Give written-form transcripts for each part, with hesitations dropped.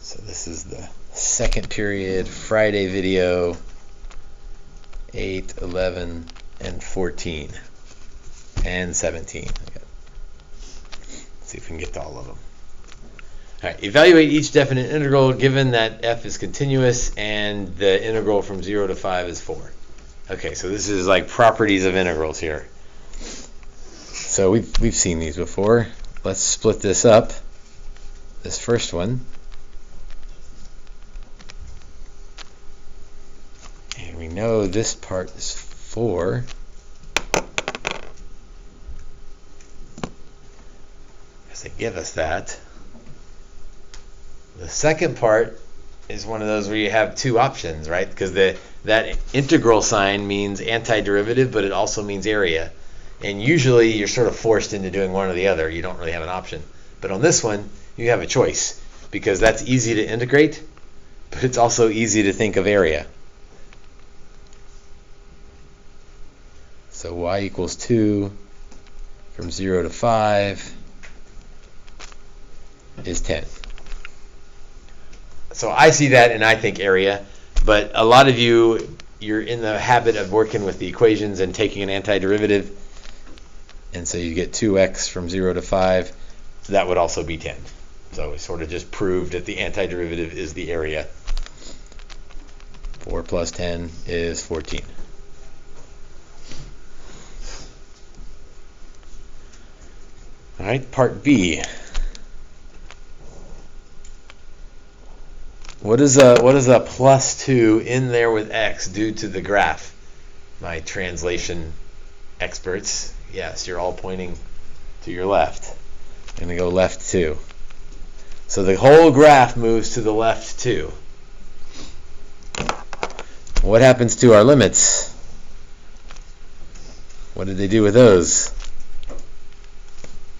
So this is the second period Friday video, 8, 11, and 14, and 17. Okay. Let's see if we can get to all of them. All right, evaluate each definite integral given that f is continuous and the integral from 0 to 5 is 4. Okay, so this is like properties of integrals here. So we've seen these before. Let's split this up. This first one. And we know this part is 4. Because they give us that. The second part is one of those where you have two options, right? Because that integral sign means antiderivative, but it also means area. And usually you're sort of forced into doing one or the other. You don't really have an option. But on this one, you have a choice, because that's easy to integrate, but it's also easy to think of area. So y equals 2 from 0 to 5 is 10. So I see that and I think area, but a lot of you're in the habit of working with the equations and taking an antiderivative, and so you get 2x from 0 to 5. That would also be 10. So we sort of just proved that the antiderivative is the area. 4 plus 10 is 14. All right, part B. What does a plus 2 in there with x do to the graph? My translation experts, yes, you're all pointing to your left. I'm going to go left 2. So the whole graph moves to the left 2. What happens to our limits? What did they do with those?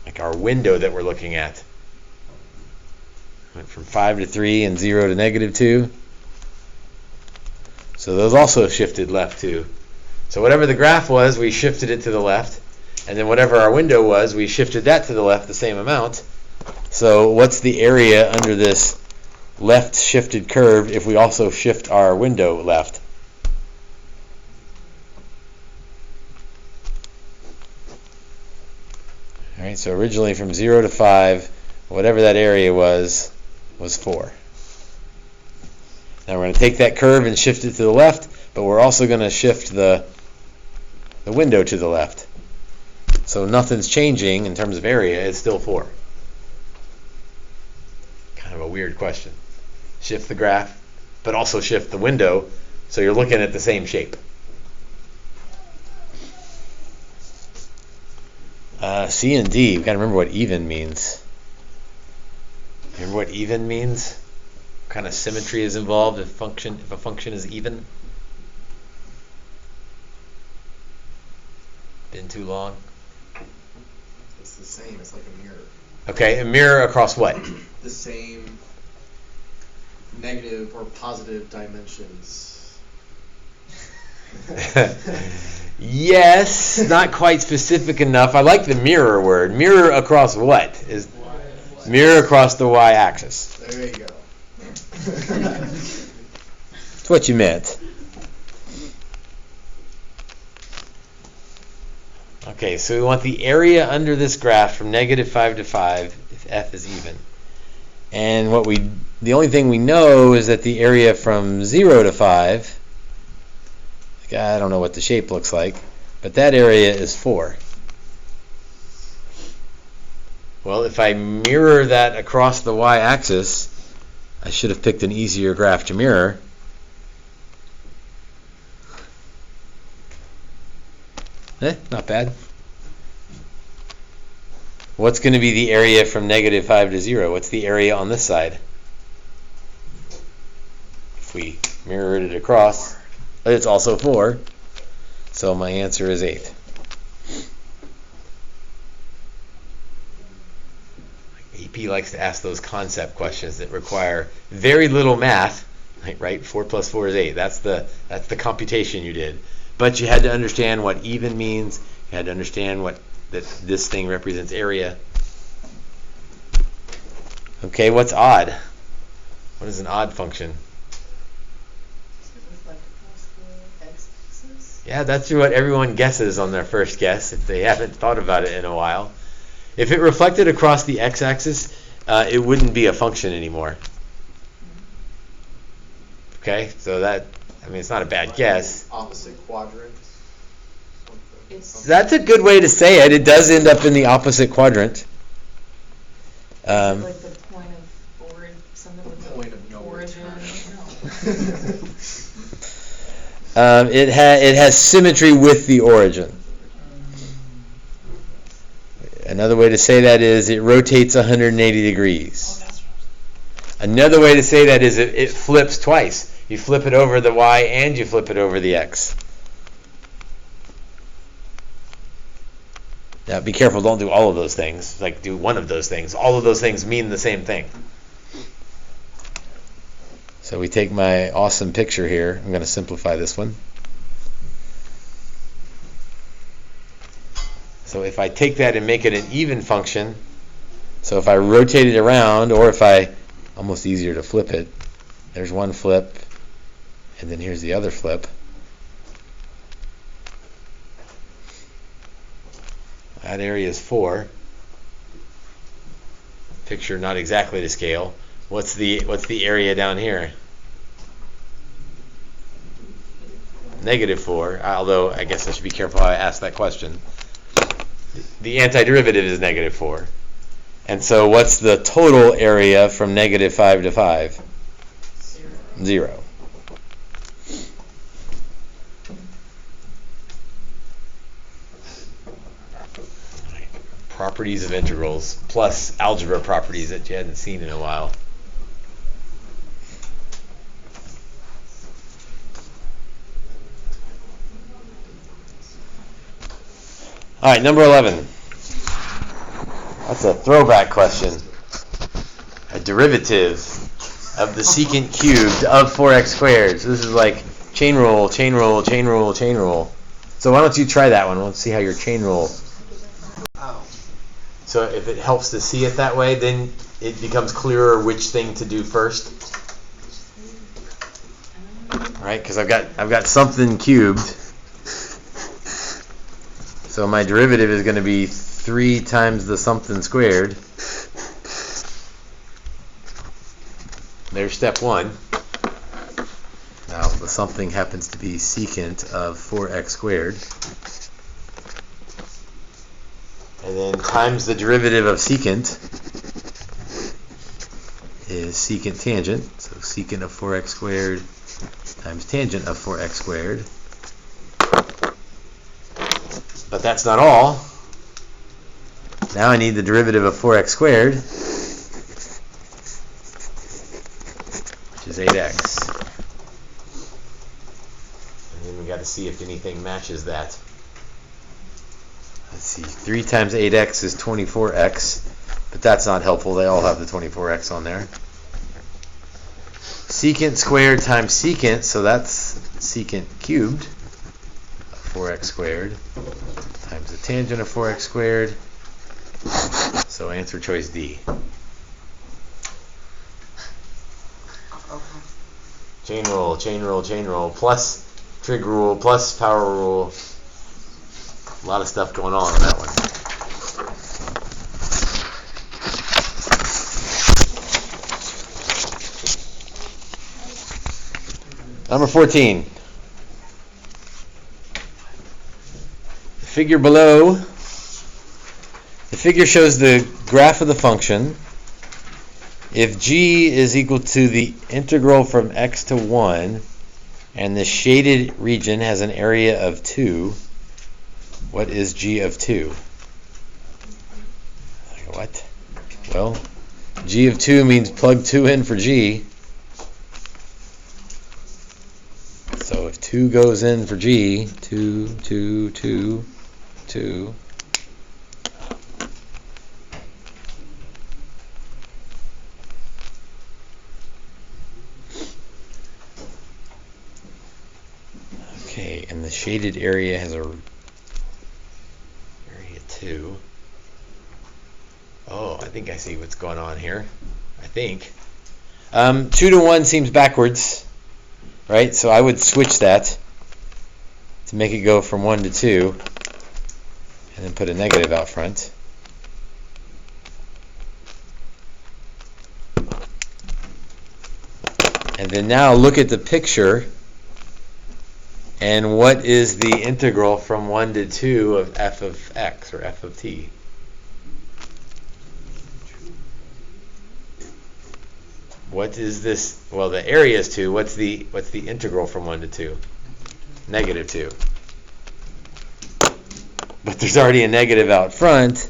Like our window that we're looking at. Went from 5 to 3 and 0 to negative 2. So those also shifted left 2. So whatever the graph was, we shifted it to the left. And then whatever our window was, we shifted that to the left the same amount. So what's the area under this left shifted curve if we also shift our window left? All right, so originally from 0 to 5, whatever that area was 4. Now we're going to take that curve and shift it to the left, but we're also going to shift the window to the left. So nothing's changing in terms of area, it's still 4. Kind of a weird question. Shift the graph, but also shift the window, so you're looking at the same shape. C and D, we've got to remember what even means. Remember what even means? What kind of symmetry is involved if a function is even? Been too long? It's the same, it's like a mirror. Okay, a mirror across what? The same negative or positive dimensions. Yes, not quite specific enough. I like the mirror word. Mirror across what? Is mirror across the y-axis. There you go. That's what you meant. Okay, so we want the area under this graph from negative 5 to 5 if f is even. And the only thing we know is that the area from 0 to 5, I don't know what the shape looks like, but that area is 4. Well, if I mirror that across the y-axis, I should have picked an easier graph to mirror. Not bad. What's going to be the area from negative 5 to 0? What's the area on this side? If we mirrored it across, it's also 4. So my answer is 8. AP likes to ask those concept questions that require very little math, right? 4 plus 4 is 8. That's the computation you did. But you had to understand what even means. You had to understand that this thing represents area. Okay, what's odd? What is an odd function? Yeah, that's what everyone guesses on their first guess if they haven't thought about it in a while. If it reflected across the x-axis, it wouldn't be a function anymore. Okay, so that, I mean, it's not a bad guess. Opposite quadrant. That's a good way to say it. It does end up in the opposite quadrant. Like the point of origin, something with the Point of no origin. return. It has symmetry with the origin. Another way to say that is it rotates 180 degrees. Another way to say that is it flips twice. You flip it over the y and you flip it over the x. Now be careful, don't do all of those things. Like do one of those things. All of those things mean the same thing. So we take my awesome picture here. I'm going to simplify this one. So if I take that and make it an even function, so if I rotate it around, or if I, almost easier to flip it, there's one flip, and then here's the other flip. That area is 4. Picture not exactly to scale. What's the area down here? -4, although I guess I should be careful how I ask that question. The antiderivative is -4. And so what's the total area from -5 to 5? 0. Properties of integrals plus algebra properties that you hadn't seen in a while. All right, number 11. That's a throwback question. A derivative of the secant cubed of 4x squared. So this is like chain rule, chain rule, chain rule, chain rule. So why don't you try that one? Let's see how your chain rule. So if it helps to see it that way, then it becomes clearer which thing to do first. All right, because I've got something cubed. So my derivative is going to be 3 times the something squared. There's step 1. Now the something happens to be secant of 4x squared. And then times the derivative of secant is secant tangent. So secant of 4x squared times tangent of 4x squared. But that's not all. Now I need the derivative of 4x squared, which is 8x. And then we got to see if anything matches that. Let's see, 3 times 8x is 24x, but that's not helpful. They all have the 24x on there. Secant squared times secant, so that's secant cubed of 4x squared times the tangent of 4x squared. So answer choice D. Chain rule, chain rule, chain rule, plus trig rule, plus power rule. A lot of stuff going on that one. Number 14. The figure below, the figure shows the graph of the function. If g is equal to the integral from x to 1, and the shaded region has an area of 2, what is g of 2? What? Well, g of 2 means plug 2 in for g. So if 2 goes in for g, 2, 2, 2, 2. Okay, and the shaded area has a area 2. Oh, I think I see what's going on here. I think. 2 to 1 seems backwards, right? So I would switch that to make it go from 1 to 2, and then put a negative out front. And then now look at the picture, and what is the integral from 1 to 2 of f of x, or f of t? What is this? Well, the area is 2. What's the integral from 1 to 2? Negative 2. But there's already a negative out front,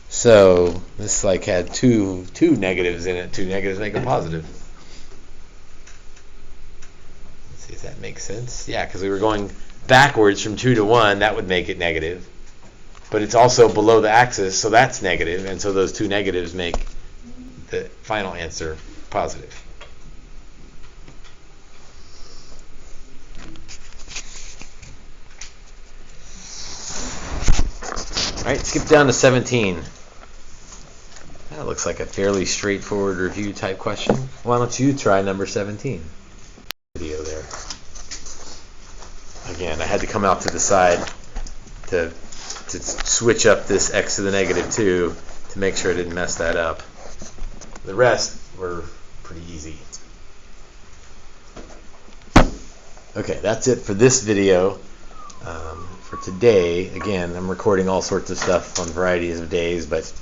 so this like had two negatives in it. 2 negatives make a positive. Let's see if that makes sense. Yeah, because we were going backwards from 2 to 1. That would make it negative. But it's also below the axis, so that's negative, and so those 2 negatives make the final answer positive. All right, skip down to 17. That looks like a fairly straightforward review type question. Why don't you try number 17? Video there. Again, I had to come out to the side to switch up this x to the negative 2 to make sure I didn't mess that up. The rest were pretty easy. Okay, that's it for this video. For today, again, I'm recording all sorts of stuff on varieties of days, but